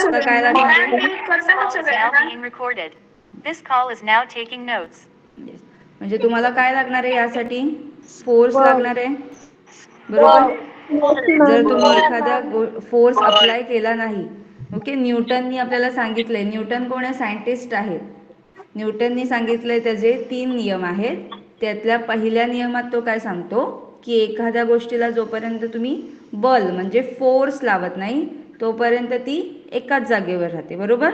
आता काय लागणार आहे? Yes. म्हणजे तुम्हाला काय लागणार आहे यासाठी? फोर्स लागणार आहे, बरोबर. जर तुम्ही एखादा फोर्स अप्लाय केला नाही, ओके, न्यूटननी आपल्याला सांगितलंय, न्यूटन कोण आहे? सायंटिस्ट आहेत. न्यूटननी सांगितलंय त्याचे 3 नियम आहेत. त्यातल्या पहिल्या नियमात तो काय सांगतो की एखाद्या गोष्टीला जोपर्यंत तुम्ही बल म्हणजे फोर्स लावत नाही तोपर्यंत ती एकाच जागेवर राहते, बरोबर.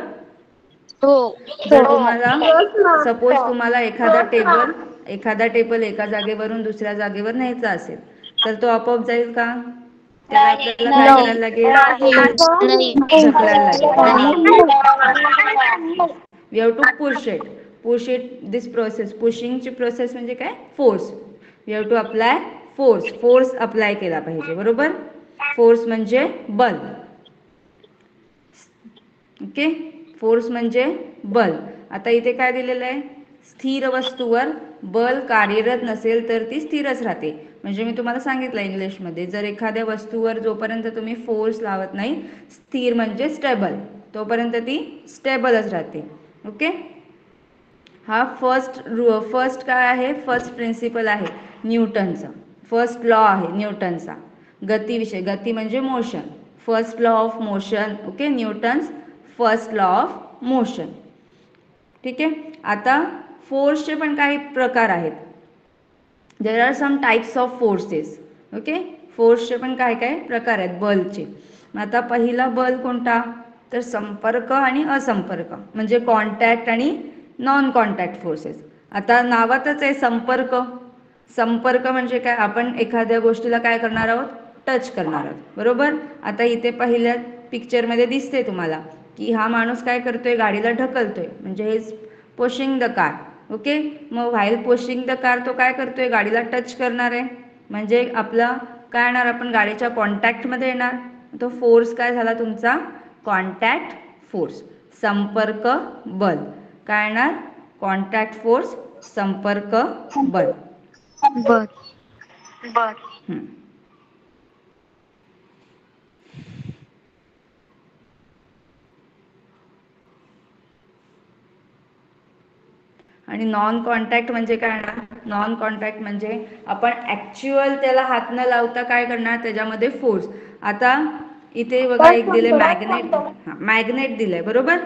जर तुम्हाला सपोज तुम्हाला एखादा टेबल एका जागेवरून दुसऱ्या जागेवर न्यायचा असेल तर तो आपोआप जाईल का? त्याला आपल्याला काय करायला लागेल? ढकलायला लागेल, बरोबर. We have to push it this process. पुशिंगची प्रोसेस म्हणजे काय? Force. We have to apply force apply केला पाहिजे, बरोबर. फोर्स म्हणजे बल, ओके. फोर्स म्हणजे बल. आता इथे काय दिलेलं आहे? स्थिर वस्तूवर बल कार्यरत नसेल तर ती स्थिरच राहते. म्हणजे मी तुम्हाला सांगितलं इंग्लिशमध्ये, जर एखाद्या वस्तूवर जोपर्यंत तुम्ही फोर्स लावत नाही, स्थिर म्हणजे स्टेबल, तोपर्यंत ती स्टेबलच राहते, ओके. हा फर्स्ट काय आहे? फर्स्ट प्रिन्सिपल आहे न्यूटनचा. फर्स्ट लॉ आहे न्यूटनचा गतीविषयी. गती म्हणजे motion. First law of motion, okay. Newton's first law of motion, ठीक आहे. आता फोर्सचे पण काही प्रकार आहेत. There are some types of forces, okay. फोर्सचे पण काय काय प्रकार आहेत बलचे. आता पहिला बल कोणता? तर संपर्क आणि असंपर्क, म्हणजे कॉन्टॅक्ट आणि नॉन कॉन्टॅक्ट फोर्सेस. आता नावातच आहे संपर्क. संपर्क म्हणजे काय? आपण एखाद्या गोष्टीला काय करणार आहोत? टच करणार आहोत, बरोबर. आता इथे पहिल्या पिक्चरमध्ये दिसते तुम्हाला की हा माणूस काय करतोय? गाडीला ढकलतोय, म्हणजे हे पुशिंग द कार, ओके. मग व्हाईल पुशिंग द कार तो काय करतोय? गाडीला टच करणार आहे, म्हणजे आपला काय येणार? आपण गाडीच्या कॉन्टॅक्टमध्ये येणार. तो फोर्स काय झाला तुमचा? Contact force. संपर्क बल काय येणार? कॉन्टॅक्ट फोर्स, संपर्क बल. आणि नॉन कॉन्टॅक्ट म्हणजे काय येणार? नॉन कॉन्टॅक्ट म्हणजे आपण ॲक्च्युअल त्याला हात न लावता काय करणार? त्याच्यामध्ये फोर्स. आता इथे बघा एक दिले मॅग्नेट. मॅग्नेट दिलंय, बरोबर.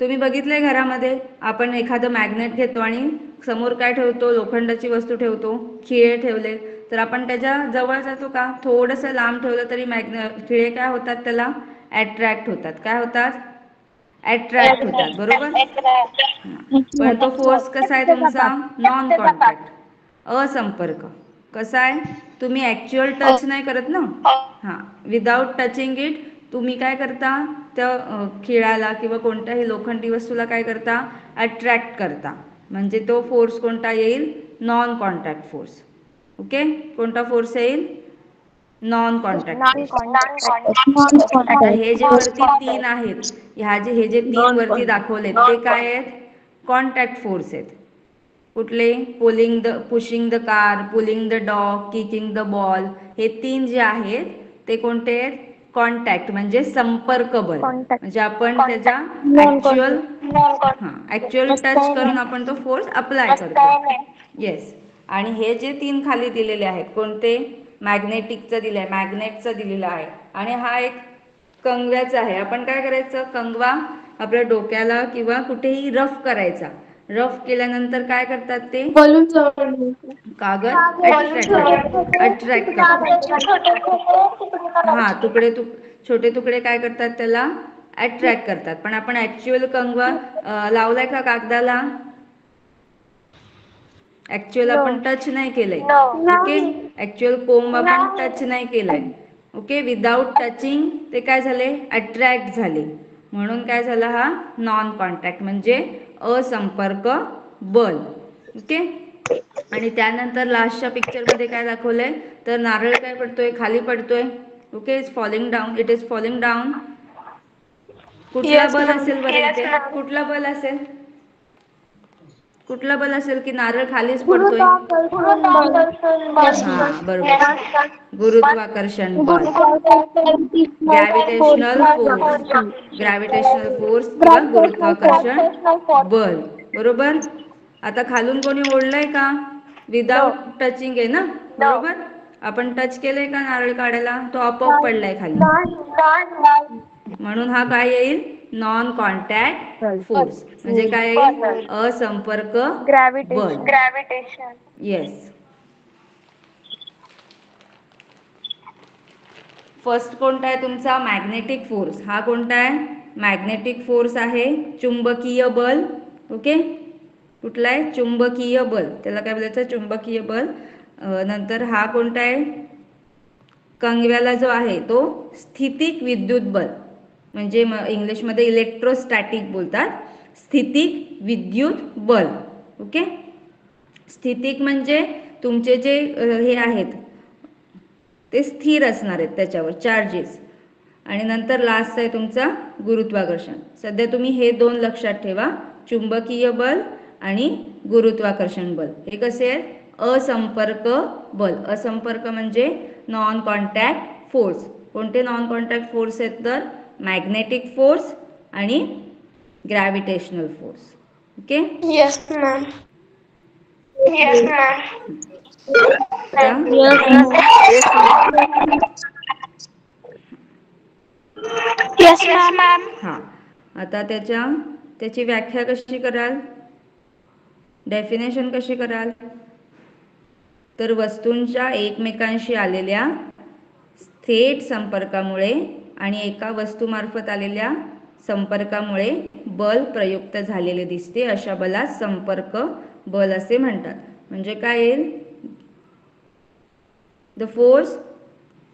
तुम्ही बघितलंय घरामध्ये आपण एखादं मॅग्नेट घेतो आणि समोर काय ठेवतो? लोखंडाची वस्तू ठेवतो, खिळे ठेवले तर आपण त्याच्या जवळ जातो का? थोडंसं लांब ठेवलं तरी खिळे काय होतात? त्याला अट्रॅक्ट होतात. काय होतात? अट्रॅक्ट होतात, बरोबर. पण तो फोर्स कसा आहे तुमचा? नॉन कॉन्टॅक्ट, असंपर्क. कसा आहे? तुम्ही ॲक्च्युअल टच नाही करत ना. हां, विदाउट टचिंग इट तुम्ही काय करता? त्या खिळ्याला किंवा कोणत्याही लोखंडी वस्तूला काय करता? अट्रॅक्ट करता. म्हणजे तो फोर्स कोणता येईल? Non contact force, okay. कोणता फोर्स येईल? Non contact force. आता हे जे वरती 3 आहेत, हे जे 3 वरती दाखवलेत ते काय आहेत? कॉन्टॅक्ट फोर्स आहेत. कुठले? Pushing the car, pulling the dog, kicking the ball, हे 3 जे आहेत ते कोणते आहेत? कॉन्टॅक्ट म्हणजे संपर्क बल. म्हणजे आपण त्याच्या ॲक्च्युअल टच करून आपण तो फोर्स अप्लाय करतो. येस. आणि हे जे 3 खाली दिलेले आहेत कोणते? मॅग्नेटिकचं दिलं आहे, मॅग्नेटचं दिलेलं आहे, आणि हा एक कंगव्याचा आहे. आपण काय करायचं? कंगवा आपल्या डोक्याला किंवा कुठेही रफ करायचा. रफ केल्यानंतर काय करतात ते? कागद अट्रॅक्ट करतात. हां, छोटे तुकडे काय करतात? त्याला अट्रॅक्ट करतात. पण आपण ॲक्च्युअल कंगवा लावलाय का कागदाला? ॲक्च्युअल आपण टच नाही केलंय, ओके. ॲक्च्युअल कोंब आपण टच नाही केलंय, ओके. विदाउट टचिंग ते काय झाले? अट्रॅक्ट झाले. म्हणून काय झालं? हा नॉन कॉन्टॅक्ट म्हणजे असंपर्क बल, ओके. आणि त्यानंतर लास्टच्या पिक्चरमध्ये काय दाखवलंय? तर नारळ काय पडतोय? खाली पडतोय, okay. Falling down, it is falling down. कुठला बल असेल बरं इथे? कुठला बल असेल? कुठला बल असेल की नारळ खालीच पडतोय? हा बरोबर, गुरुत्वाकर्षण बल, ग्रॅव्हिटेशनल फोर्स, ग्रॅव्हिटेशनल फोर्स किंवा गुरुत्वाकर्षण बल. बरोबर. आता खालून कोणी ओढलंय का? विदाउट टचिंग आहे ना, बरोबर. आपण टच केलंय का नारळ काढायला? तो आपोआप पडलाय खाली. म्हणून हा काय येईल? Non contact force. म्हणजे काय येईल? असंपर्क बल. ग्रॅव्हिटेशन. येस. फर्स्ट कोणता आहे तुमचा? Magnetic force. हा कोणता आहे? मॅग्नेटिक फोर्स आहे. चुंबकीय बल. ओके. कुठला आहे? चुंबकीय बल. त्याला काय बोलायचं? चुंबकीय बल. नंतर हा कोणता आहे? कंगव्याला जो आहे तो स्थितिक विद्युत बल, म्हणजे इंग्लिशमध्ये इलेक्ट्रोस्टॅटिक बोलतात. स्थितिक विद्युत बल. ओके. स्थितिक म्हणजे तुमचे जे हे आहेत ते स्थिर असणार आहेत, त्याच्यावर चार्जेस. आणि नंतर लास्ट आहे तुमचा गुरुत्वाकर्षण. सध्या तुम्ही हे दोन लक्षात ठेवा, चुंबकीय बल आणि गुरुत्वाकर्षण बल. हे कसे आहेत? असंपर्क बल. असंपर्क म्हणजे नॉन कॉन्टॅक्ट फोर्स. कोणते नॉन कॉन्टॅक्ट फोर्स आहेत? तर मॅग्नेटिक फोर्स आणि gravitational force. Okay. Yes ma'am. Yes ma'am. Yes ma'am. हा. आता त्याची व्याख्या कशी कराल? डेफिनेशन कशी कराल? तर वस्तूंच्या एकमेकांशी आलेल्या थेट संपर्कामुळे आणि एका वस्तूमार्फत आलेल्या संपर्कामुळे बल प्रयुक्त झालेले दिसते, अशा बलास संपर्क बल असे म्हणतात. म्हणजे काय येईल? The force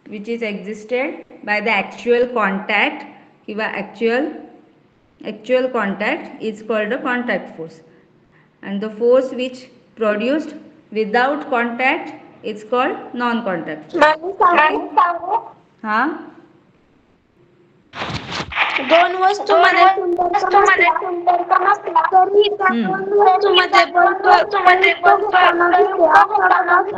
which is existed by the actual contact किंवा actual contact is called a contact force, and the force which produced without contact is called non contact force. हा. दोन वस्तूंमध्ये संपर्क नसला तरी त्या दोन वस्तूंमध्ये बल प्रयुक्त होताना दिसते, अशा बलास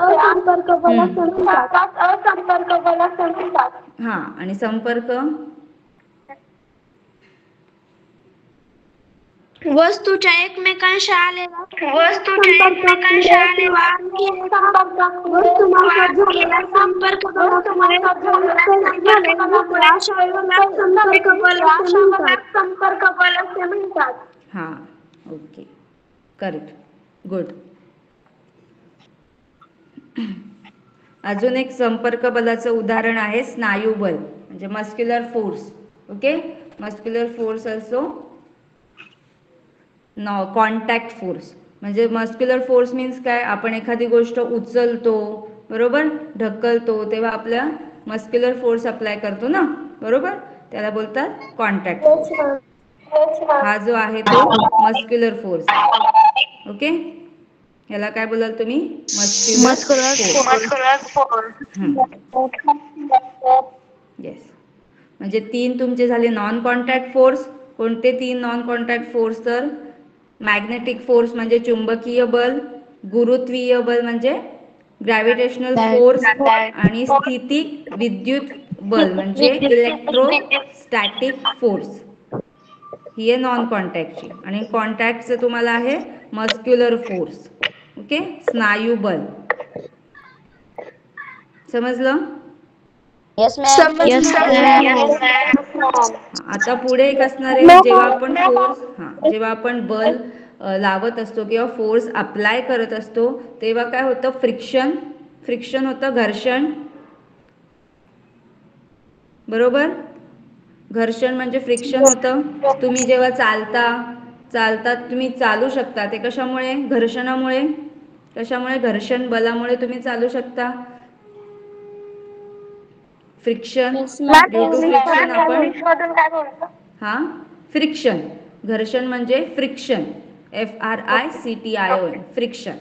असंपर्क बल असे म्हणतात. हा. आणि संपर्क? वस्तूच्या एकमेकांशी आलेला संपर्कामुळे किंवा आणखी एका वस्तूमार्फत झालेला संपर्क बलामुळे झालेला दिसते, अशा बलास संपर्क बल असे म्हणतात. हा. ओके. करेक्ट. गुड. अजून एक संपर्क बलाचं उदाहरण आहे स्नायुबल, म्हणजे muscular force. Okay. Muscular force असो कॉन्टॅक्ट फोर्स. म्हणजे मस्क्युलर फोर्स मीन्स काय? आपण एखादी गोष्ट उचलतो, बरोबर, ढकलतो, तेव्हा आपल्या मस्क्युलर फोर्स अप्लाय करतो ना, बरोबर, त्याला बोलतात कॉन्टॅक्ट फोर्स. हा जो आहे तो मस्क्युलर फोर्स आहे. ओके. याला काय बोलाल तुम्ही? Muscular force. येस. म्हणजे तीन तुमचे झाले नॉन कॉन्टॅक्ट फोर्स. कोणते तीन नॉन कॉन्टॅक्ट फोर्स? तर मॅग्नेटिक फोर्स म्हणजे चुंबकीय बल, गुरुत्वीय बल म्हणजे ग्रॅव्हिटेशनल फोर्स, आणि स्थितिक विद्युत बल म्हणजे इलेक्ट्रोस्टॅटिक फोर्स. ही आहे नॉन कॉन्टॅक्टची. आणि कॉन्टॅक्टचं तुम्हाला आहे मस्क्युलर फोर्स. ओके. स्नायुबल. समजलं? Yes ma'am. आता पुढे एक असणार आहे, जेव्हा आपण बल लावत असतो किंवा फोर्स अप्लाय करत असतो, तेव्हा काय होतं? फ्रिक्शन होतं, घर्षण. बरोबर. घर्षण म्हणजे फ्रिक्शन होतं. तुम्ही जेव्हा चालता तुम्ही चालू शकता, ते कशामुळे? घर्षणामुळे. कशामुळे? घर्षण बलामुळे तुम्ही चालू शकता. फ्रिक्शन. ड्यू टू फ्रिक्शन आपण हा फ्रिक्शन. घर्षण म्हणजे friction. FRICTION. Friction.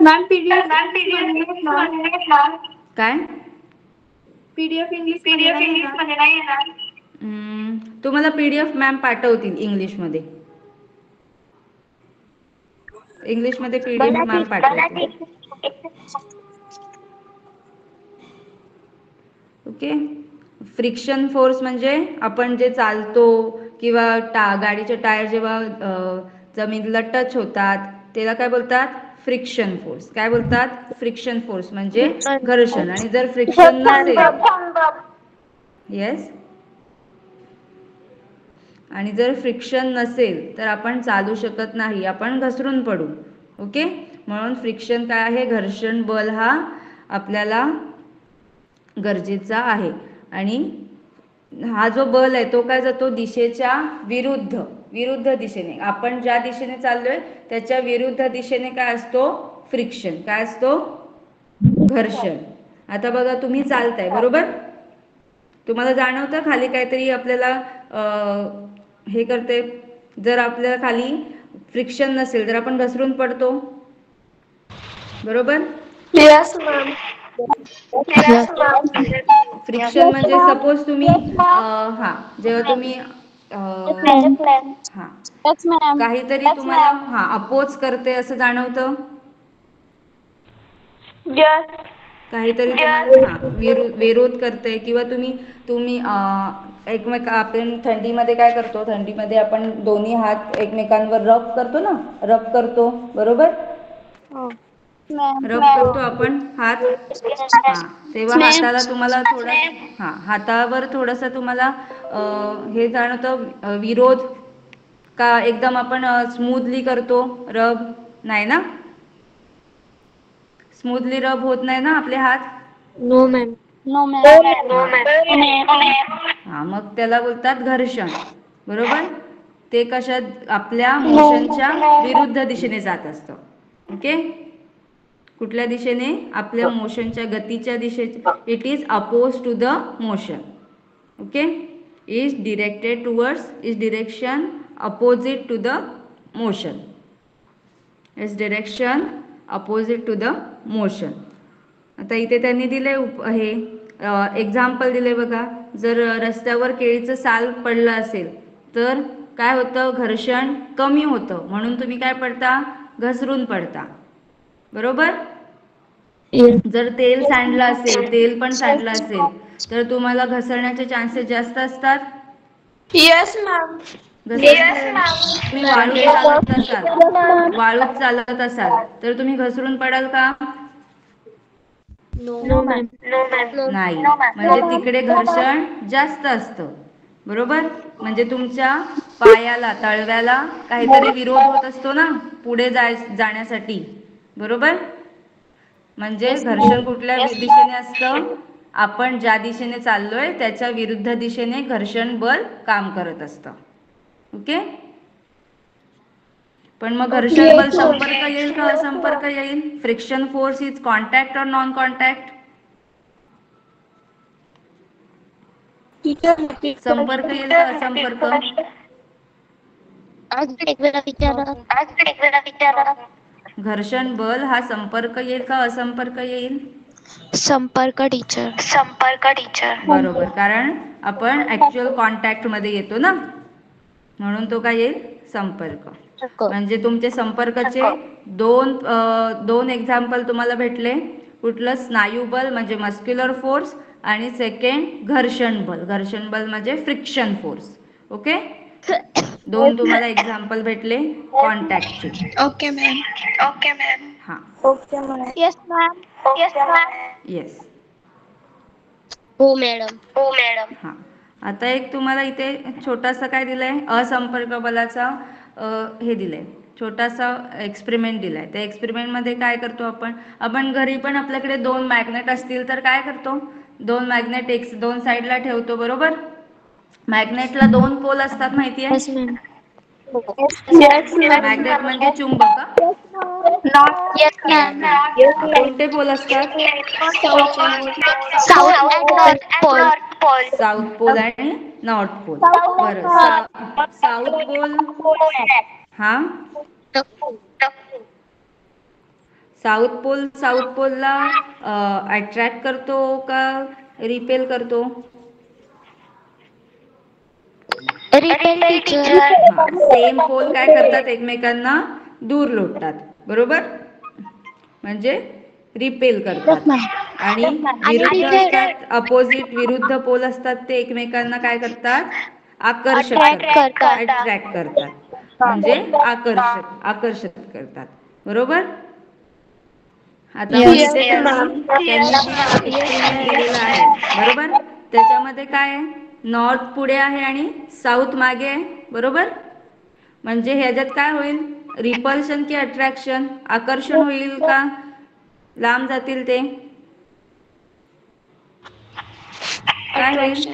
Ma'am PDF काय? पीडीएफ इंग्लिश मध्ये नाही येणार. तुम्हाला PDF मॅम पाठवतील इंग्लिशमध्ये. इंग्लिशमध्ये PDF मॅम पाठवते. ओके. फ्रिक्शन फोर्स म्हणजे आपण जे चालतो किंवा गाडीचे टायर जेव्हा जमिनीला टच होतात त्याला काय बोलतात? Friction force. काय बोलतात? फ्रिक्शन फोर्स म्हणजे घर्षण. आणि जर फ्रिक्शन नसेल, येस, आणि जर फ्रिक्शन नसेल तर आपण चालू शकत नाही, आपण घसरून पडू. ओके. म्हणून फ्रिक्शन काय आहे? घर्षण बल हा आपल्याला गरजेचा आहे. आणि हा जो बल आहे तो काय जातो? दिशेच्या विरुद्ध दिशेने. आपण ज्या दिशेने चाललोय त्याच्या विरुद्ध दिशेने काय असतो? फ्रिक्शन. काय असतो? घर्षण. आता बघा, तुम्ही चालताय बरोबर, तुम्हाला जाणवतं खाली काहीतरी आपल्याला हे करते. जर आपल्याला खाली फ्रिक्शन नसेल तर आपण घसरून पडतो, बरोबर. Yes, ma'am. Yes, ma'am. Friction Yes, म्हणजे ma'am. सपोज तुम्ही हा जेव्हा तुम्ही Yes, ma'am. हा Yes, ma'am. काहीतरी तुम्हाला हा अपोज करते असं जाणवतं, Yes. काहीतरी तुम्हाला विरोध करते, किंवा तुम्ही तुम्ही एकमेक आपण थंडीमध्ये काय करतो? थंडीमध्ये आपण दोन्ही हात एकमेकांवर रब करतो ना, रब करतो बरोबर, Oh. Ma'am. रब करतो आपण हात. हा तेव्हा Ma'am. हाताला तुम्हाला थोडा हातावर थोडासा तुम्हाला हे जाणवतं विरोध का? एकदम आपण स्मूथली करतो रब? नाही ना, स्मूथली रब होत नाही ना आपले हात. No, ma'am. No, ma'am. No, ma'am. हा मग त्याला बोलतात घर्षण, बरोबर. ते कशात? आपल्या मोशनच्या विरुद्ध दिशेने जात असतं. ओके. कुठल्या दिशेने? आपल्या मोशनच्या गतीच्या दिशेने. It is oppose to the motion. Okay. Is directed towards, is direction opposite to the motion, is direction opposite to the motion. आता इथे त्यांनी दिले हे एक्झाम्पल दिले बघा. जर रस्त्यावर केळीचं साल पडलं असेल तर काय होतं? घर्षण कमी होतं, म्हणून तुम्ही काय पडता? घसरून पडता, बरोबर. Yes. जर तेल सांडलं असेल, तेल पण सांडलं असेल तर तुम्हाला घसरण्याचे चान्सेस जास्त असतात. Yes, ma'am. तुम्ही वाळूत चालत असाल तर तुम्ही घसरून पडाल का? No, ma'am. नाही. म्हणजे तिकडे घर्षण जास्त असतं, बरोबर. म्हणजे तुमच्या पायाला, तळव्याला काहीतरी विरोध होत असतो ना पुढे जाण्यासाठी, बरोबर. म्हणजे घर्षण कुठल्या दिशेने असतं? आपण ज्या दिशेने चाललोय त्याच्या विरुद्ध दिशेने घर्षण बल काम करत असतं. ओके. पण मग घर्षण बल संपर्क येईल का असंपर्क येईल? फ्रिक्शन फोर्स इज कॉन्टॅक्ट और नॉन कॉन्टॅक्ट? संपर्क येईल का असंपर्क? घर्षण बल हा संपर्क येईल का असंपर्क येईल? संपर्क टीचर. बरोबर, कारण आपण ऍक्च्युअल कॉन्टॅक्ट मध्ये येतो ना, म्हणून तो काय येईल? संपर्क. म्हणजे तुमचे संपर्काचे दोन एक्झाम्पल तुम्हाला भेटले. कुठलं? स्नायुबल म्हणजे मस्क्युलर फोर्स, आणि सेकंड घर्षण बल. घर्षण बल म्हणजे फ्रिक्शन फोर्स. ओके. दोन तुम्हाला एक्झाम्पल भेटले कॉन्टॅक्टचे. Okay ma'am. हा. Okay ma'am. Yes ma'am. Yes. हो मॅडम. हा. आता एक तुम्हाला इथे छोटासा काय दिलंय? असंपर्क बलाचा हे दिलंय, छोटासा एक्सपेरिमेंट दिलाय. त्या एक्सपेरिमेंट मध्ये काय करतो आपण घरी पण आपल्याकडे दोन मॅग्नेट असतील तर काय करतो? दोन मॅग्नेट दोन साईडला ठेवतो, बरोबर. मॅग्नेटला दोन पोल असतात, माहिती आहे? Yes ma'am. Yes ma'am. Magnet म्हणजे चुंबक. Not yes ma'am. कोणते पोल असतात? South and north pole. South pole आणि नॉर्थ पोल. बरं. साऊथ पोल हा साऊथ पोलला अट्रॅक्ट करतो का रिपेल करतो? Repel teacher. सेम पोल काय करतात? एकमेकांना दूर लोटतात. बरोबर, म्हणजे रिपेल करतात. Yes, ma'am. आणि आणि विरुद्ध तिथे असतात, अपोजिट विरुद्ध पोल असतात, ते एकमेकांना काय करतात, आकर्षक अट्रॅक्ट करतात, करतात. अट्रॅक्ट करतात, म्हणजे आकर्षित करतात. बरोबर. आता मग Yes. इथे त्यांनी जी एक्सपेरिमेंट दिलेला आहे, बरोबर, त्याच्यामध्ये काय आहे, नॉर्थ पुढे आहे आणि साऊथ मागे आहे. बरोबर, म्हणजे ह्याच्यात काय होईल, रिपल्शन की अट्रॅक्शन, आकर्षण होईल का लांब जातील ते, काय होईल,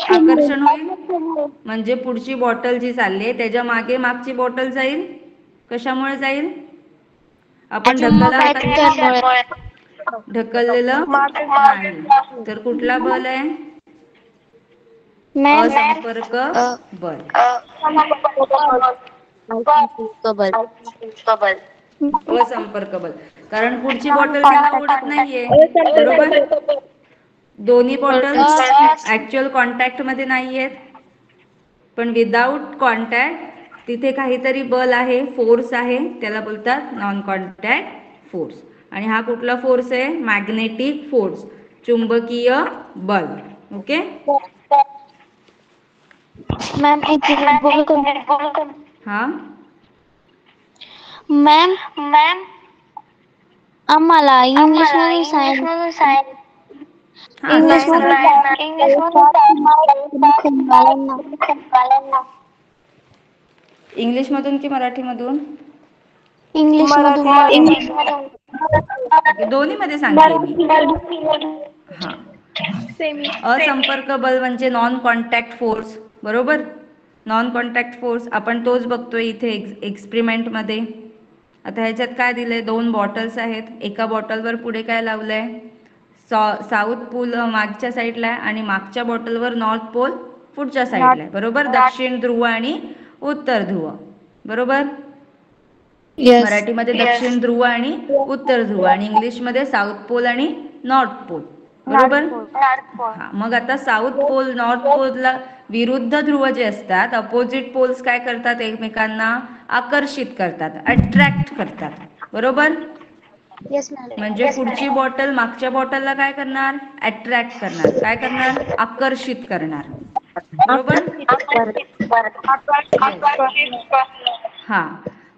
आकर्षण होईल. म्हणजे पुढची बॉटल जी चालली आहे त्याच्या मागे मागची बॉटल जाईल. कशामुळे जाईल, आपण ढकललं का अट्रॅक्शनमुळे. ढकललेलं नाही. तर कुठला बल आहे, मॅम असंपर्क बल. असंपर्क बल, कारण पुढची बॉटल त्याला ओढत नाहीये. बरोबर, दोन्ही बॉटल्स ऍक्च्युअल कॉन्टॅक्ट मध्ये नाहीयेत, पण विदाउट कॉन्टॅक्ट तिथे काहीतरी बल आहे, फोर्स आहे, त्याला बोलतात नॉन कॉन्टॅक्ट फोर्स. आणि हा कुठला फोर्स आहे, मॅग्नेटिक फोर्स, चुंबकीय बल. ओके. मॅम एक मिनिट बोलू का? हा मॅम आम्हाला इंग्लिश मधून सायन्स हा इंग्लिश सांगा मधून इंग्लिश मधून की मराठी मधून, इंग्लिश मधून दोन्ही मध्ये सांगते मी. हा, असंपर्क बल म्हणजे नॉन कॉन्टॅक्ट फोर्स. बरोबर, नॉन कॉन्टॅक्ट फोर्स आपण तोच बघतोय इथे एक्सपेरिमेंट मध्ये. आता ह्याच्यात काय दिलंय, दोन बॉटल्स आहेत, एका बॉटलवर पुढे काय लावलंय, साऊथ पोल मागच्या साईडला आहे आणि मागच्या बॉटलवर नॉर्थ पोल पुढच्या साईडला आहे. बरोबर, दक्षिण ध्रुव आणि उत्तर ध्रुव. बरोबर, यस. मराठीमध्ये दक्षिण ध्रुव आणि उत्तर ध्रुव, आणि इंग्लिशमध्ये साऊथ पोल आणि नॉर्थ पोल. बरोबर. हा, मग आता साऊथ पोल नॉर्थ पोलला विरुद्ध ध्रुव जे असतात, अपोजिट पोल्स काय करतात, एकमेकांना आकर्षित करतात, अट्रॅक्ट करतात. बरोबर, येस मॅम. म्हणजे पुढची बॉटल मागच्या बॉटलला काय करणार, अट्रॅक्ट करणार, काय करणार, आकर्षित करणार. बरोबर. हा,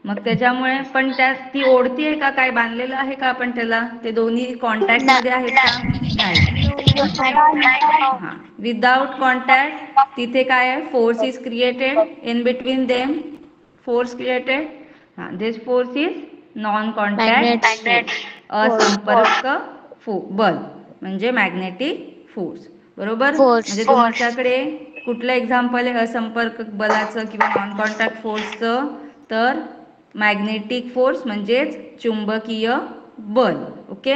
मग त्याच्यामुळे पण त्यात ती ओढतीये का, काय बांधलेलं आहे का आपण त्याला, ते दोन्ही कॉन्टॅक्ट मध्ये आहेत का, नाही. हा, विदाउट कॉन्टॅक्ट तिथे काय आहे, force is created in between them, force created. हा, दिस फोर्स इज नॉन कॉन्टॅक्ट, असंपर्क बल, म्हणजे मॅग्नेटिक फोर्स. बरोबर, म्हणजे तुमच्याकडे कुठलं एक्झाम्पल आहे असंपर्क बलाचं किंवा नॉन कॉन्टॅक्ट फोर्सचं, तर मॅग्नेटिक फोर्स म्हणजेच चुंबकीय बल. ओके,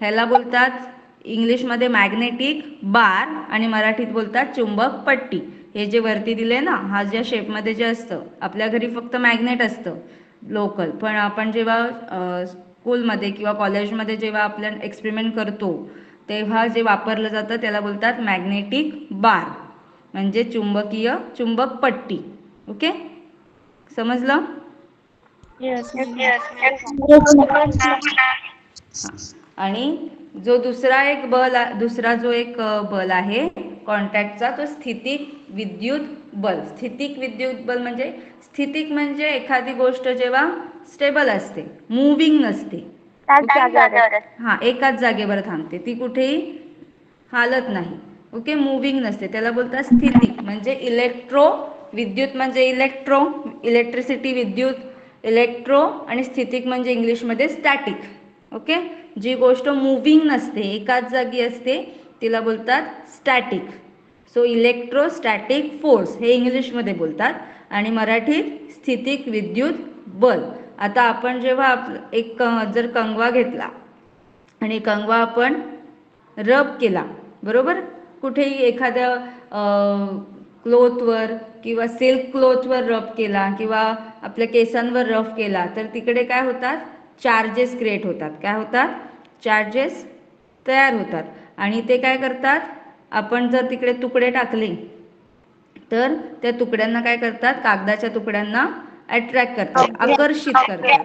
ह्याला बोलतात इंग्लिशमध्ये मॅग्नेटिक बार आणि मराठीत बोलतात चुंबक पट्टी. हे जे वरती दिले ना, हा ज्या शेपमध्ये जे असतं, आपल्या घरी फक्त मॅग्नेट असतं लोकल, पण आपण जेव्हा स्कूलमध्ये किंवा कॉलेजमध्ये जेव्हा आपण एक्सपेरिमेंट करतो तेव्हा जे वापरलं जातं त्याला बोलतात मॅग्नेटिक बार, म्हणजे चुंबक पट्टी. ओके, समजलं. Yes ma'am. आणि जो दुसरा जो एक बल आहे कॉन्टॅक्टचा, तो स्थितिक विद्युत बल. स्थितिक विद्युत बल म्हणजे, स्थितिक म्हणजे एखादी गोष्ट जेव्हा स्टेबल असते, मूविंग नसते. ओके, हा, एकाच जागेवर थांबते, ती कुठेही हालत नाही. ओके, मूविंग नसते, त्याला बोलतात स्थितिक. म्हणजे इलेक्ट्रो विद्युत म्हणजे इलेक्ट्रिसिटी विद्युत, इलेक्ट्रो, आणि स्थितिक म्हणजे इंग्लिशमध्ये स्टॅटिक. ओके, जी गोष्ट मूविंग नसते, एकाच जागी असते, तिला बोलतात स्टॅटिक. सो इलेक्ट्रोस्टॅटिक फोर्स हे इंग्लिशमध्ये बोलतात, आणि मराठीत स्थितिक विद्युत बल. आता आपण जेव्हा एक जर कंगवा घेतला आणि कंगवा आपण रब केला, बरोबर, कुठेही एखाद्या क्लोथवर किंवा सिल्क क्लोथवर रब केला किंवा आपल्या केसांवर रब केला, तर तिकडे काय होतात, चार्जेस क्रिएट होतात. काय होतात, चार्जेस तयार होतात. आणि ते काय करतात, आपण जर तिकडे तुकडे टाकले तर त्या तुकड्यांना काय करतात, कागदाच्या तुकड्यांना अट्रॅक्ट करतात, आकर्षित करतात.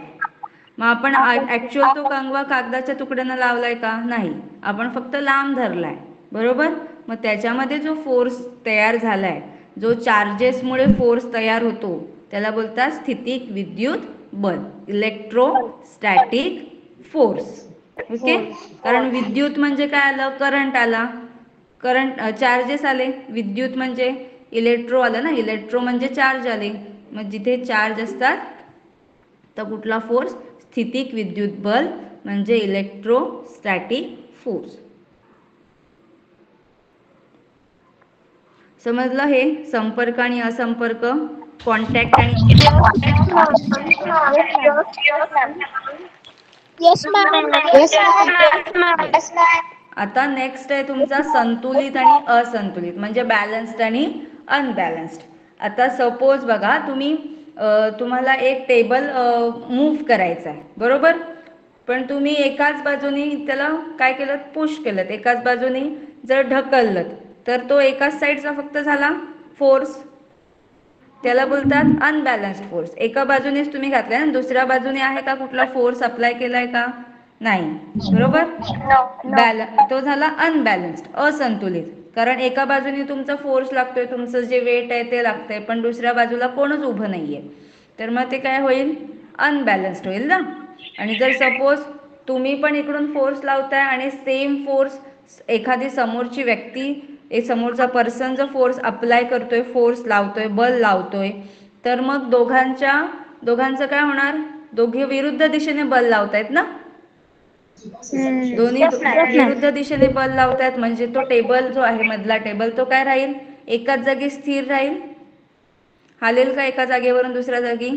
मग आपण ऍक्च्युअल तो कंगवा कागदाच्या तुकड्यानं लावलाय का? नाही, आपण फक्त लांब धरलाय, बरोबर. मग त्याच्यामध्ये जो फोर्स तयार झालाय, जो चार्जेसमुळे फोर्स तयार होतो, त्याला बोलतात स्थितिक विद्युत बल, इलेक्ट्रोस्टॅटिक फोर्स. ओके. कारण विद्युत म्हणजे काय आलं? करंट आला, करंट चार्जेस आले. विद्युत म्हणजे इलेक्ट्रो आलं ना, इलेक्ट्रो म्हणजे चार्ज आले. मग जिथे चार्ज असतात तर कुठला फोर्स? स्थितिक विद्युत बल म्हणजे इलेक्ट्रोस्टॅटिक फोर्स. समजलं हे? संपर्क आणि असंपर्क, कॉन्टॅक्ट आणि आता नेक्स्ट आहे तुमचा संतुलित आणि असंतुलित, म्हणजे बॅलन्स्ड आणि अनबॅलन्स्ड. आता सपोज बघा, तुम्हाला एक टेबल मूव्ह करायचा आहे, बरोबर. पण तुम्ही एकाच बाजूनी त्याला काय केलं? पुश केलं. एकाच बाजूनी जर ढकललं तर तो एकाच साईडचा फक्त झाला फोर्स, त्याला बोलतात अनबॅलन्स्ड फोर्स. एका बाजूनेच तुम्ही घातलाय ना, दुसऱ्या बाजूने आहे का कुठला फोर्स अप्लाय केलाय का? नाही, बरोबर. तो झाला अनबॅलन्स्ड, असंतुलित. कारण एका बाजूने तुमचा फोर्स लागतोय, तुमचं जे वेट आहे ते लागतंय, पण दुसऱ्या बाजूला कोणच उभं नाहीये, तर मग ते काय होईल? अनबॅलन्स्ड होईल ना. आणि जर सपोज तुम्ही पण इकडून फोर्स लावताय आणि सेम फोर्स एखादी समोरची व्यक्ती, एक समोरचा पर्सन जो फोर्स अप्लाय करतोय, फोर्स लावतोय, बल लावतोय, तर मग दोघांचं काय होणार? दोघे विरुद्ध दिशेने बल लावतायत ना, दोन्ही विरुद्ध दिशेने बल लावतायत. म्हणजे तो टेबल जो आहे, मधला टेबल, तो काय राहील? एकाच जागी स्थिर राहील. हालेल का एका जागेवरून दुसऱ्या जागी?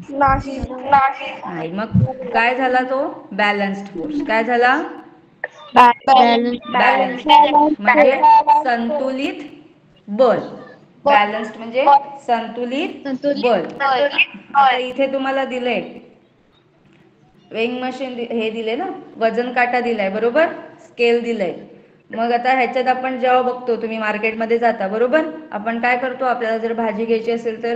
नाही. मग काय झाला तो? Balanced force. काय झाला? बॅलन्स म्हणजे संतुलित बल. बॅलन्स्ड म्हणजे संतुलित बल. आता इथे तुम्हाला दिलंय वेइंग मशीन, हे दिले ना, वजन काटा दिलाय, बरोबर. स्केल दिलंय. मग आता ह्याच्यात आपण जेव्हा बघतो, तुम्ही मार्केटमध्ये जाता, बरोबर, आपण काय करतो? आपल्याला जर भाजी घ्यायची असेल तर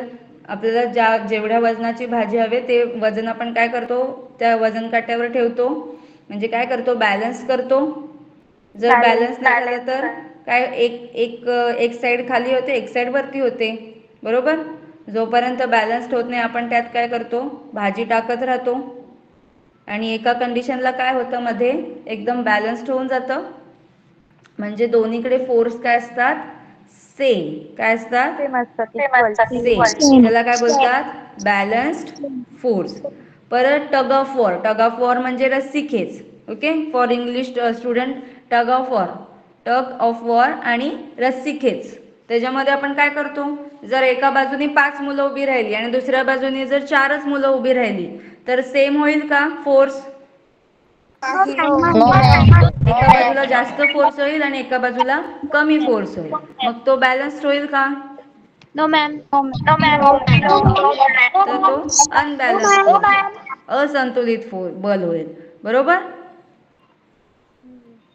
आपल्याला जेवढ्या वजनाची भाजी हवे ते वजन आपण काय करतो? त्या वजन काट्यावर ठेवतो. म्हणजे काय करतो? बॅलन्स करतो. जर बॅलन्स नाही झालं तर काय? एक साईड खाली होते, एक साईड वरती होते, बरोबर. जोपर्यंत बॅलन्स्ड होत नाही, आपण त्यात काय करतो? भाजी टाकत राहतो. आणि एका कंडिशनला काय होतं? मध्ये एकदम बॅलन्स्ड होऊन जातं. म्हणजे दोन्हीकडे फोर्स काय असतात? सेम. काय असतात? सेम. त्याला काय बोलतात? Balanced force. परत tug of war. Tug of war म्हणजे रस्सीखेच. Okay. For English student, tug of war आणि रस्सीखेच. त्याच्यामध्ये आपण काय करतो? जर एका बाजूनी 5 मुलं उभी राहिली आणि दुसऱ्या बाजूनी जर 4च मुलं उभी राहिली, तर सेम होईल का फोर्स? एका बाजूला जास्त फोर्स होईल आणि एका बाजूला कमी फोर्स होईल. मग तो बॅलन्स्ड होईल का? तर तो अनबॅलन्स्ड फोर्स, असंतुलित बल होईल, बरोबर.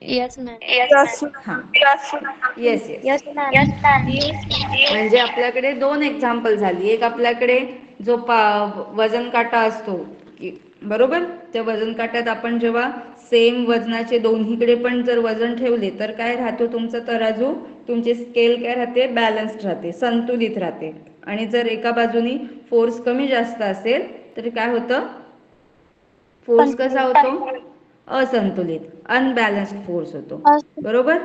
हा, येस येस. म्हणजे आपल्याकडे 2 एक्झाम्पल झाली. एक आपल्याकडे जो वजन काटा असतो, बरोबर, त्या वजन काट्यात आपण जेव्हा सेम वजनाचे दोन्हीकडे पण जर वजन ठेवले तर काय राहतो? तुमचा तराजू, तुमची स्केल काय राहते? बॅलन्स्ड राहते, संतुलित राहते. आणि जर एका बाजूनी फोर्स कमी जास्त असेल तर काय होतं? फोर्स कसा होतो? असंतुलित, अनबॅलन्स्ड फोर्स होतो, बरोबर.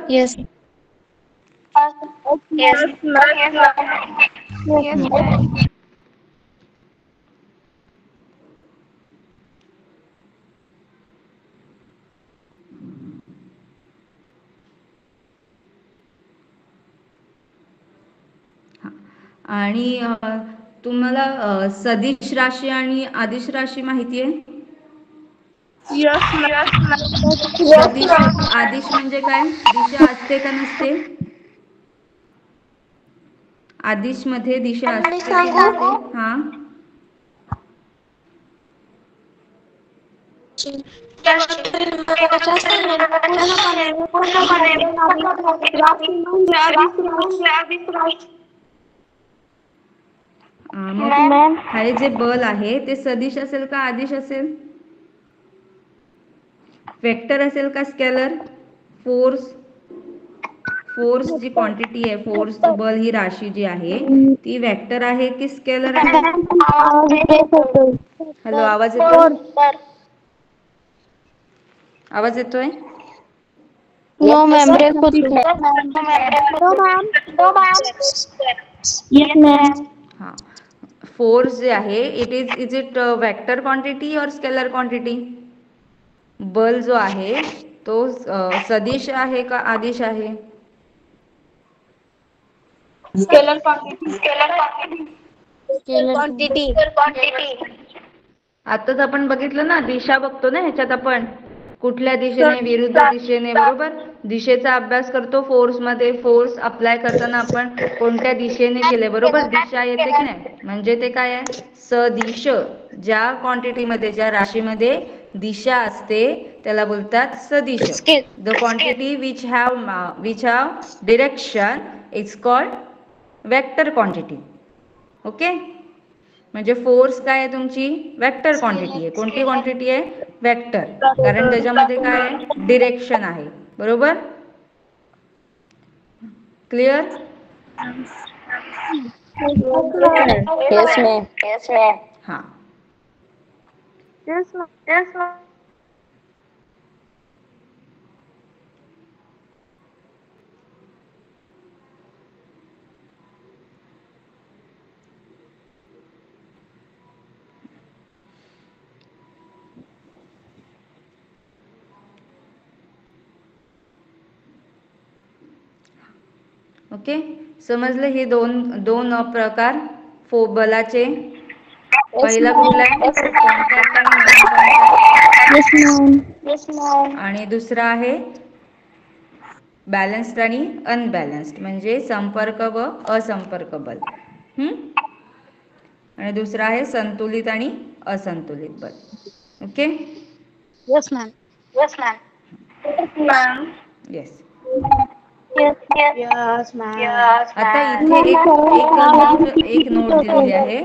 आणि तुम्हाला सदिश राशी आणि आदिश राशी माहिती आहे? सदिश, आदिश म्हणजे काय? दिशा असते का नसते? आदिश मध्ये दिशा असते की नसते? हा, मग मॅम हे जे बल आहे ते सदिश असेल का आदिश असेल? वेक्टर असेल का स्केलर? फोर्स फोर्स जी क्वांटिटी आहे, फोर्स बल ही राशी जी आहे ती वेक्टर आहे की स्केलर आहे? हॅलो, आवाज येतोय? आवाज येतोय? नो मॅम, ब्रेक होतोय. No ma'am. Yes ma'am. हां, फोर्स जे आहे इज इट वेक्टर क्वांटिटी और स्केलर क्वांटिटी? बल जो आहे तो सदिश आहे का आदिश आहे? Scalar quantity. आताच आपण बघितलं ना, दिशा बघतो ना ह्याच्यात आपण, कुठल्या दिशेने, विरुद्ध दिशेने, बरोबर. दिशेचा अभ्यास करतो फोर्स मध्ये. फोर्स अप्लाय करताना आपण कोणत्या दिशेने केले, बरोबर, दिशा येते की नाही, म्हणजे ते काय आहे, सदिश. ज्या क्वांटिटीमध्ये, ज्या राशीमध्ये दिशा असते त्याला बोलतात सदिश. The quantity which have direction is called vector quantity. Okay, म्हणजे फोर्स काय आहे तुमची, वेक्टर क्वांटिटी आहे. कोणती क्वांटिटी आहे, वेक्टर, कारण त्याच्यामध्ये काय आहे, डिरेक्शन आहे, बरोबर. क्लिअर? Yes ma'am. हां, येस मॅम. ओके, समजलं. हे दोन प्रकार बलाचे. पहिला कुठला आहे, कॉन्टॅक्ट आणि नॉन कॉन्टॅक्ट. Yes ma'am. आणि दुसरा आहे बॅलन्स्ड आणि अनबॅलन्स्ड, म्हणजे संपर्क व असंपर्क बल. आणि दुसरा आहे संतुलित आणि असंतुलित बल. Okay. Yes ma'am. Yes ma'am. Yes. Yes ma'am. आता इथे एक नोट दिलेली आहे.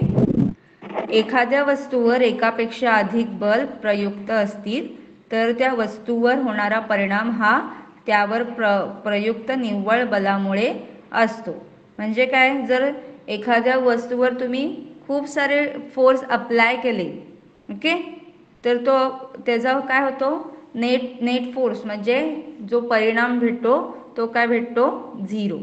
एखाद्या वस्तूवर एकापेक्षा अधिक बल प्रयुक्त असतील तर त्या वस्तूवर होणारा परिणाम हा त्यावर प्रयुक्त निव्वळ बलामुळे असतो. म्हणजे काय, जर एखाद्या वस्तूवर तुम्ही खूप सारे फोर्स अप्लाय केले, ओके, तर त्याचा काय होतो, नेट फोर्स, म्हणजे जो परिणाम भेटतो तो काय भेटतो, 0.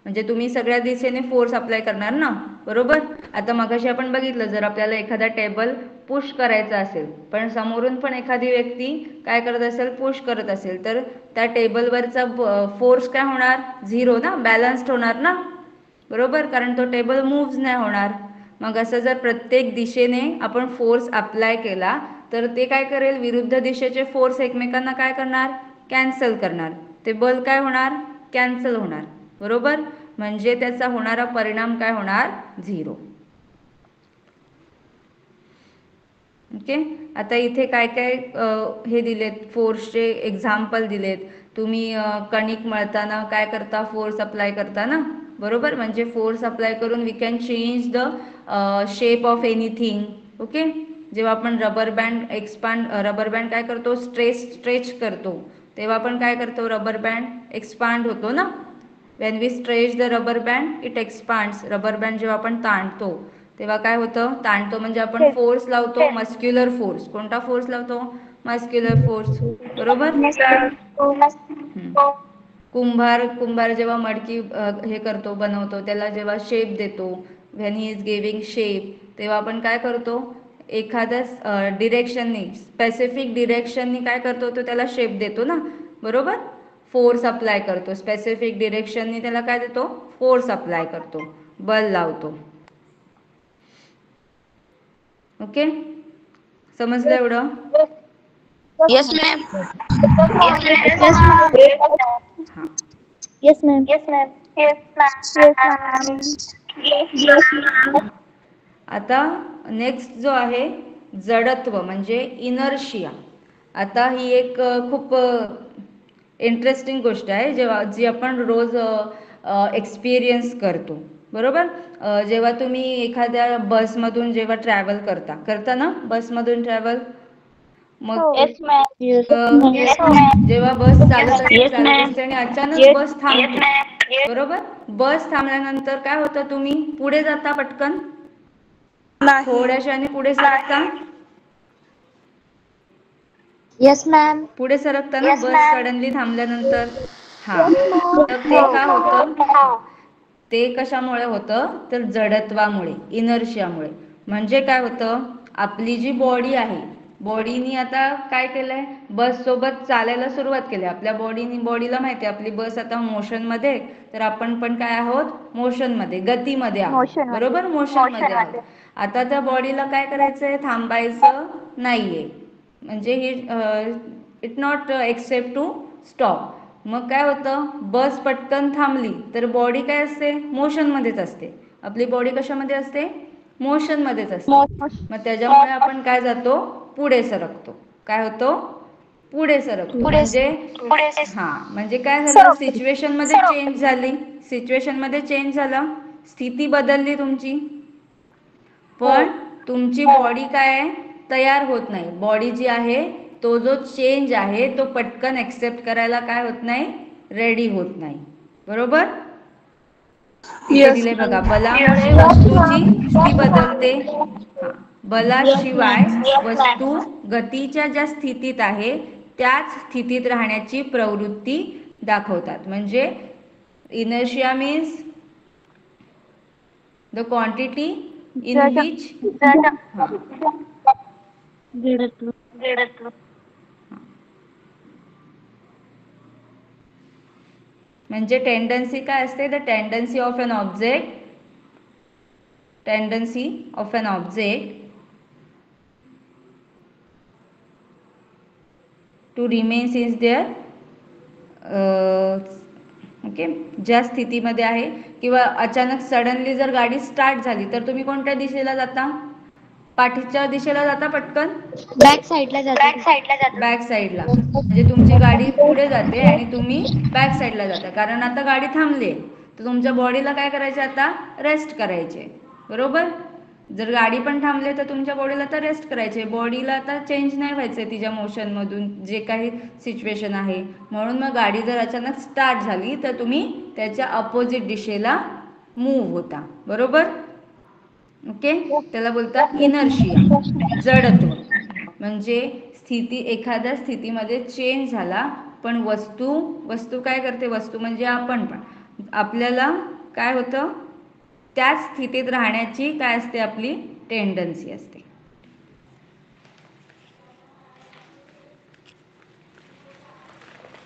म्हणजे तुम्ही सगळ्या दिशेने फोर्स अप्लाय करणार ना, बरोबर. आता मगाशी आपण बघितलं, जर आपल्याला एखादा टेबल पुश करायचा असेल, पण समोरून पण एखादी व्यक्ती काय करत असेल, पुश करत असेल, तर त्या टेबलवरचा फोर्स काय होणार, 0 ना, बॅलन्स्ड होणार ना, बरोबर, कारण तो टेबल मूव्ह नाही होणार. मग असं जर प्रत्येक दिशेने आपण फोर्स अप्लाय केला तर ते काय करेल, विरुद्ध दिशेचे फोर्स एकमेकांना काय करणार, कॅन्सल करणार. ते बल काय होणार, कॅन्सल होणार, बरोबर. म्हणजे त्याचा होणारा परिणाम काय होणार, 0. ओके. आता इथे काय काय हे दिलेत, फोर्सचे एक्झाम्पल दिलेत. तुम्ही कणिक मळताना काय करता, फोर्स अप्लाय करता ना, बरोबर. म्हणजे फोर्स अप्लाय करून we can change the shape of anything. Okay. जेव्हा आपण रबर बँड काय करतो, स्ट्रेच करतो, तेव्हा आपण काय करतो, रबर बँड एक्सपांड होतो ना. When we stretch the rubber band it expands. Rubber band जेव्हा आपण ताणतो तेव्हा काय होतं, ताणतो म्हणजे आपण फोर्स लावतो, मस्क्युलर फोर्स. कोणता फोर्स लावतो, मस्क्युलर फोर्स, बरोबर. कुंभार जेव्हा मडकी हे करतो, बनवतो, त्याला जेव्हा शेप देतो, when he is giving shape, तेव्हा आपण काय करतो, एखाद्या डिरेक्शननी, स्पेसिफिक डिरेक्शननी काय करतो, तो त्याला शेप देतो ना, बरोबर. फोर्स अप्लाय करतो, स्पेसिफिक डिरेक्शननी त्याला काय देतो, फोर्स अप्लाय करतो, बल लावतो. ओके, समजलं एवढं? Yes ma'am. हां, येस मॅम. Yes ma'am. आता नेक्स्ट जो आहे जडत्व, म्हणजे इनर्शिया. आता ही एक खूप इंटरेस्टिंग गोष्ट आहे, जी आपण रोज एक्सपिरियन्स करतो. बरोबर. जेव्हा तुम्ही एखाद्या बसमधून जेव्हा ट्रॅव्हल करता ना बसमधून ट्रॅव्हल, मग येस मॅम. जेव्हा बस चालत असते आणि अचानक बस थांबते, बरोबर. बस थांबल्यानंतर काय होतं, तुम्ही पुढे जाता पटकन, थोड्याशाने पुढे सरकता, येस मॅम. पुढे सरकता ना बस सडनली थांबल्यानंतर. हा, तर ते का होतं, ते कशामुळे होतं तर जडत्वामुळे, इनर्शियामुळे. म्हणजे काय होतं, आपली जी बॉडी आहे, बॉडीनी आता काय केलंय, बस सोबत चालायला सुरुवात केली. आपल्या बॉडीला माहिती आहे आपली बस आता मोशनमध्ये, तर आपण पण काय आहोत, मोशनमध्ये, गतीमध्ये आहोत, बरोबर, मोशनमध्ये आहोत. आता त्या बॉडीला काय करायचंय, थांबायचं नाहीये, म्हणजे he it not accept to stop. मग काय होतं, बस पटकन थांबली तर बॉडी काय असते, मोशनमध्येच असते. आपली बॉडी कशामध्ये असते, मोशनमध्येच असते. मग त्याच्यामुळे आपण काय जातो, पुढे सरकतो. काय होतो, पुढे सरकतो. म्हणजे हा, म्हणजे काय झालं, सिच्युएशन मध्ये चेंज झाली, सिच्युएशन मध्ये चेंज झालं, स्थिती बदलली तुमची, पण तुमची बॉडी काय आहे, तयार होत नाही. बॉडी जी आहे, तो जो चेंज आहे तो पटकन एक्सेप्ट करायला काय होत नाही, रेडी होत नाही, बरोबर. इथे दिले बघा, बलामुळे वस्तूची स्थिती बदलते. हा, बलाशिवाय वस्तू गतीच्या ज्या स्थितीत आहे त्याच स्थितीत राहण्याची प्रवृत्ती दाखवतात. म्हणजे inertia means the quantity in which, म्हणजे टेंडन्सी काय असते, the tendency of an object, tendency of an object to remains is there, okay, ज्या स्थितीमध्ये आहे. किंवा अचानक सडनली जर गाडी स्टार्ट झाली तर तुम्ही कोणत्या दिशेला जाता, पाठीच्या दिशेला जाता पटकन, बॅक साईडला जातो. बॅक साईडला. म्हणजे तुमची गाडी पुढे जाते आणि तुम्ही बॅक साईडला जाता, कारण आता गाडी थांबली, तर तुमच्या बॉडीला काय करायचे, आता रेस्ट करायचे, बरोबर. जर गाडी पण थांबले तर तुमच्या बॉडीला तर रेस्ट करायचे, बॉडीला आता चेंज नाही व्हायचंय तिच्या मोशनमधून, जे काही सिच्युएशन आहे. म्हणून मग गाडी जर अचानक स्टार्ट झाली तर तुम्ही त्याच्या अपोजिट दिशेला मूव्ह होता, बरोबर. ओके, त्याला बोलतात इनर्शिया, जडत्व. म्हणजे स्थिती, एखाद्या स्थितीमध्ये चेंज झाला, पण वस्तू काय करते, वस्तू म्हणजे आपण पण, आपल्याला काय होतं, त्याच स्थितीत राहण्याची काय असते, आपली टेंडन्सी असते.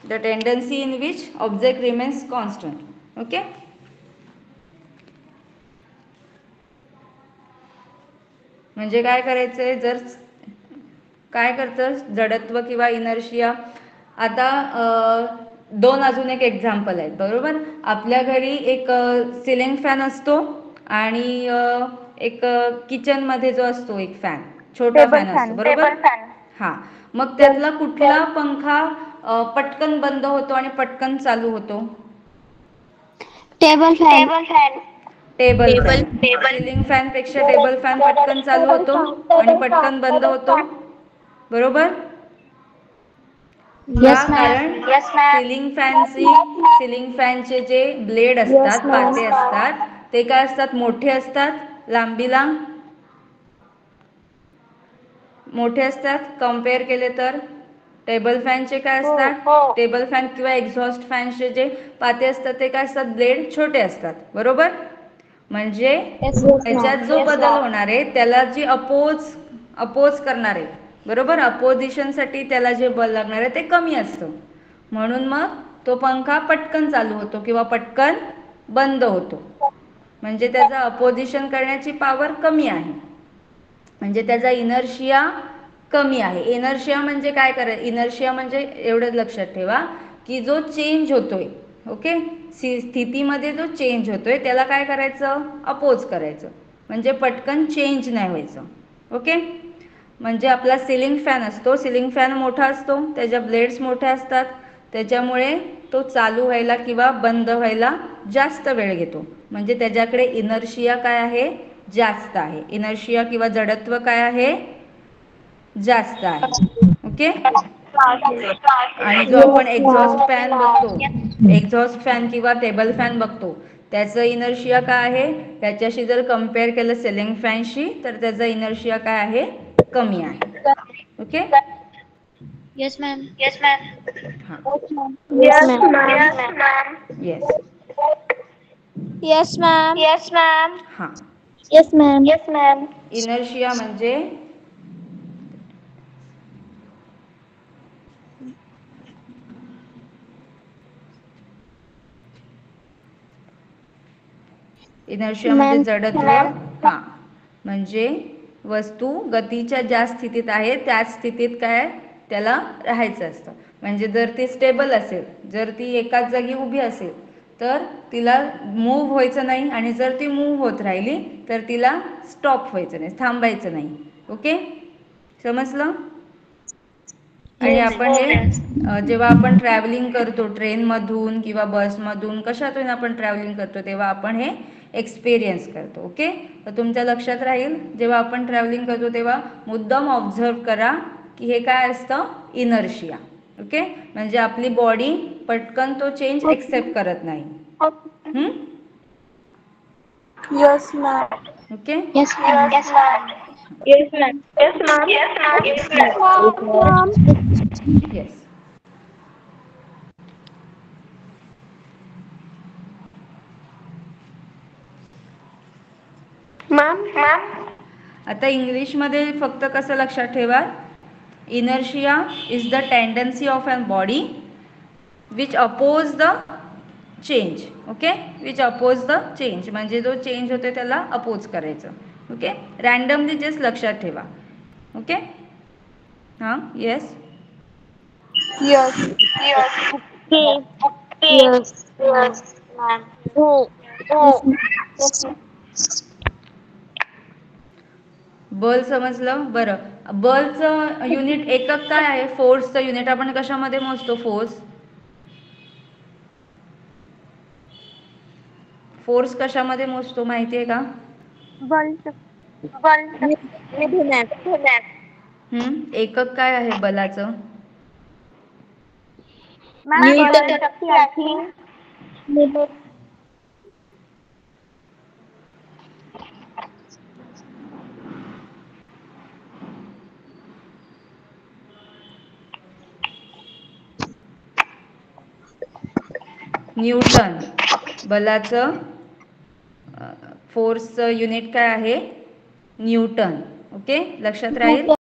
The tendency in which object remains constant. Okay, म्हणजे काय करायचंय, जर काय करतं जडत्व किंवा इनर्शिया. आता दोन अजून एक एक्झाम्पल आहेत, बरोबर. आपल्या घरी एक सिलिंग फॅन असतो आणि एक किचन मध्ये जो असतो एक फॅन, छोटा फॅन असतो, बरोबर. हा, मग त्यातला कुठला पंखा पटकन बंद होतो आणि पटकन चालू होतो, table fan. Table fan. Ceiling fan पेक्षा टेबल फॅन पटकन चालू होतो आणि पटकन बंद होतो, बरोबर. का, येस मॅम. कारण सिलिंग फॅनचे जे ब्लेड असतात, पाते असतात, ते काय असतात, मोठे असतात, लांबीला मोठे असतात कम्पेअर केले तर. टेबल फॅनचे काय असतात, टेबल फॅन किंवा एक्झॉस्ट फॅनचे जे पाते असतात ते काय असतात, ब्लेड छोटे असतात, बरोबर. म्हणजे त्याच्यात जो बदल होणार आहे त्याला जी अपोज करणार आहे, बरोबर, अपोजिशन साठी त्याला जे बल लागणार आहे ते कमी असतं. म्हणून मग तो पंखा पटकन चालू होतो किंवा पटकन बंद होतो. म्हणजे त्याचा अपोजिशन करण्याची पॉवर कमी आहे, म्हणजे त्याचा इनर्शिया कमी आहे. इनर्शिया म्हणजे काय करायचं, इनर्शिया म्हणजे एवढंच लक्षात ठेवा की जो चेंज होतोय, ओके, स्थितीमध्ये जो चेंज होतोय त्याला काय करायचं, अपोज करायचं, म्हणजे पटकन चेंज नाही व्हायचं. ओके, म्हणजे आपला सिलिंग फॅन असतो, सिलिंग फॅन मोठा असतो, त्याच्या ब्लेड्स मोठ्या असतात, त्याच्यामुळे तो चालू व्हायला किंवा बंद व्हायला जास्त वेळ घेतो, म्हणजे त्याच्याकडे इनर्शिया काय आहे, जास्त आहे. इनर्शिया किंवा जडत्व काय आहे, जास्त आहे. ओके. आणि जो आपण एक्झॉस्ट फॅन बघतो, एक्झॉस्ट फॅन किंवा टेबल फॅन बघतो, त्याचं इनर्शिया काय आहे, त्याच्याशी जर कम्पेअर केलं सिलिंग फॅनशी, तर त्याचं इनर्शिया काय आहे, कमी आहे. ओके. Yes, ma'am. हां. Yes, ma'am. Yes. Yes, ma'am. हां. Yes, ma'am. इनर्शिया म्हणजे इनर्शिया म्हणजे Ma'am. जडत्व. हां, म्हणजे वस्तू गतीच्या ज्या स्थितीत आहे त्याच स्थितीत काय त्याला राहायचं असतं. म्हणजे जर ती स्टेबल असेल, जर ती एकाच जागी उभी असेल, तर तिला मूव्ह व्हायचं नाही, आणि जर ती मूव्ह होत राहिली तर तिला स्टॉप व्हायचं नाही, थांबायचं नाही. ओके, समजलं. आणि Yes. आपण हे जेव्हा आपण ट्रॅव्हलिंग करतो ट्रेनमधून किंवा बसमधून, कशातून आपण ट्रॅव्हलिंग करतो, तेव्हा आपण हे एक्सपिरियन्स करतो. ओके, तर तुमच्या लक्षात राहील, जेव्हा आपण ट्रॅव्हलिंग करतो तेव्हा मुद्दाम ऑब्झर्व करा की हे काय असतं, इनर्शिया. ओके, म्हणजे आपली बॉडी पटकन तो चेंज एक्सेप्ट करत नाही. Yes, ma'am. Okay. Yes, ma'am. Yes. Ma'am. आता इंग्लिशमध्ये फक्त कसं लक्षात ठेवा, inertia is the tendency of an body which oppose the change. Okay, which oppose the change म्हणजे जो चेंज होतो त्याला अपोज करायचं. ओके, रँडमली जस्ट लक्षात ठेवा. ओके. हां. Yes. Yes. Yes. Oh. Yes. बल समजलं. बरं, बलचं युनिट एकक काय आहे, फोर्सचं युनिट आपण कशामध्ये मोजतो, फोर्स कशामध्ये मोजतो माहिती आहे का. एकक काय आहे बलाचं. Newton. न्यूटन. बलाचं फोर्सचं युनिट काय आहे, न्यूटन. ओके, लक्षात राहील.